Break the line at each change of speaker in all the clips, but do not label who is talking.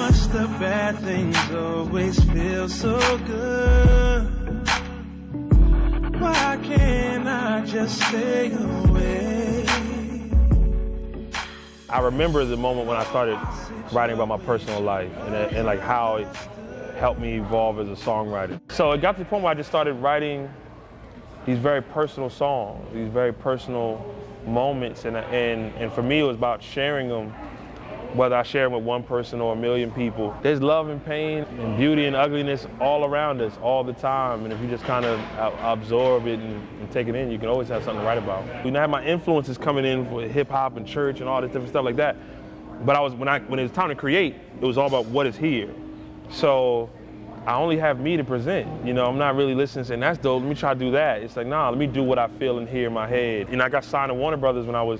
much the bad things always feel so good? Why can't I just stay away?
I remember the moment when I started writing about my personal life and like how it helped me evolve as a songwriter. So it got to the point where I just started writing these very personal songs, these very personal moments, and for me it was about sharing them, whether I share them with one person or a million people. There's love and pain and beauty and ugliness all around us all the time, and if you just kind of absorb it and take it in, you can always have something to write about. You know, I had my influences coming in with hip hop and church and all this different stuff like that, but when it was time to create, it was all about what is here. So I only have me to present. You know, I'm not really listening and saying, that's dope, let me try to do that. It's like, nah, let me do what I feel and hear in my head. You know, I got signed to Warner Brothers when I was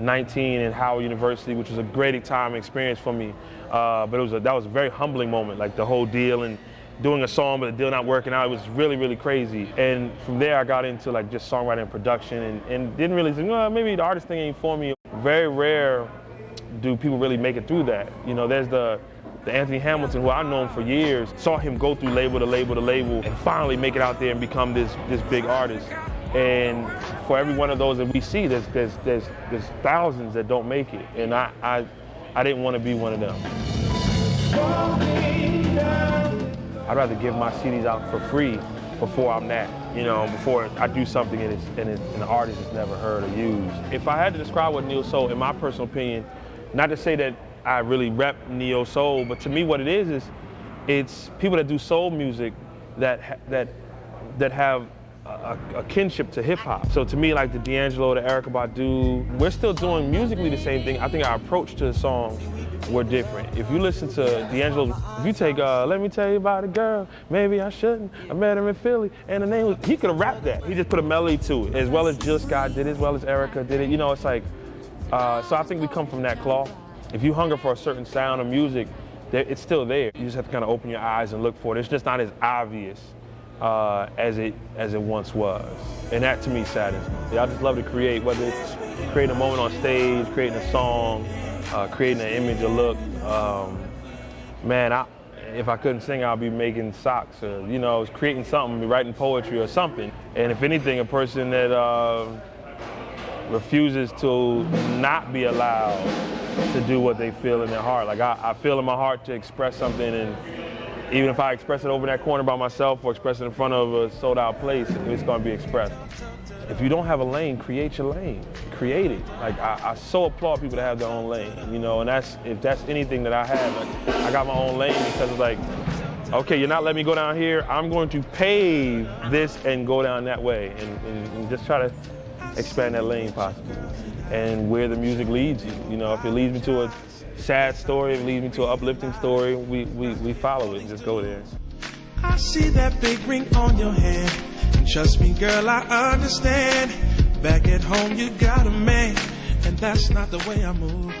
19 in Howard University, which was a great time experience for me. But that was a very humbling moment, like the whole deal and doing a song but the deal not working out. It was really, really crazy. And from there I got into like just songwriting and production and didn't really think, well, maybe the artist thing ain't for me. Very rare do people really make it through that. You know, there's the Anthony Hamilton, who I've known for years, saw him go through label to label to label and finally make it out there and become this big artist. And for every one of those that we see, there's thousands that don't make it. And I didn't want to be one of them. I'd rather give my CDs out for free before I'm that, you know, before I do something and an artist has never heard or used. If I had to describe what neo soul, in my personal opinion, not to say that I really rep neo soul, but to me what it is it's people that do soul music that have a kinship to hip hop. So to me, like the D'Angelo, the Erykah Badu, we're still doing musically the same thing. I think our approach to the song were different. If you listen to D'Angelo, if you take Let Me Tell You About a Girl, Maybe I Shouldn't, I Met Her in Philly, and the name was, he could have rapped that. He just put a melody to it, as well as Jill Scott did it, as well as Erykah did it. You know, it's like, so I think we come from that cloth. If you hunger for a certain sound of music, it's still there. You just have to kind of open your eyes and look for it. It's just not as obvious as it once was. And that to me saddens me. I just love to create, whether it's creating a moment on stage, creating a song, creating an image, a look. Man, if I couldn't sing, I'd be making socks, or, you know, creating something, be writing poetry or something. And if anything, a person that refuses to not be allowed to do what they feel in their heart. Like I feel in my heart to express something, and even if I express it over in that corner by myself or express it in front of a sold out place, it's gonna be expressed. If you don't have a lane, create your lane. Create it. Like I so applaud people that have their own lane, you know, and if that's anything that I have, like, I got my own lane because it's like, okay, you're not letting me go down here, I'm going to pave this and go down that way and just try to expand that lane possibly. And where the music leads you. You know, if it leads me to a sad story, if it leads me to an uplifting story, we follow it and just go there.
I see that big ring on your hand. Trust me, girl, I understand. Back at home, you got a man, and that's not the way I move.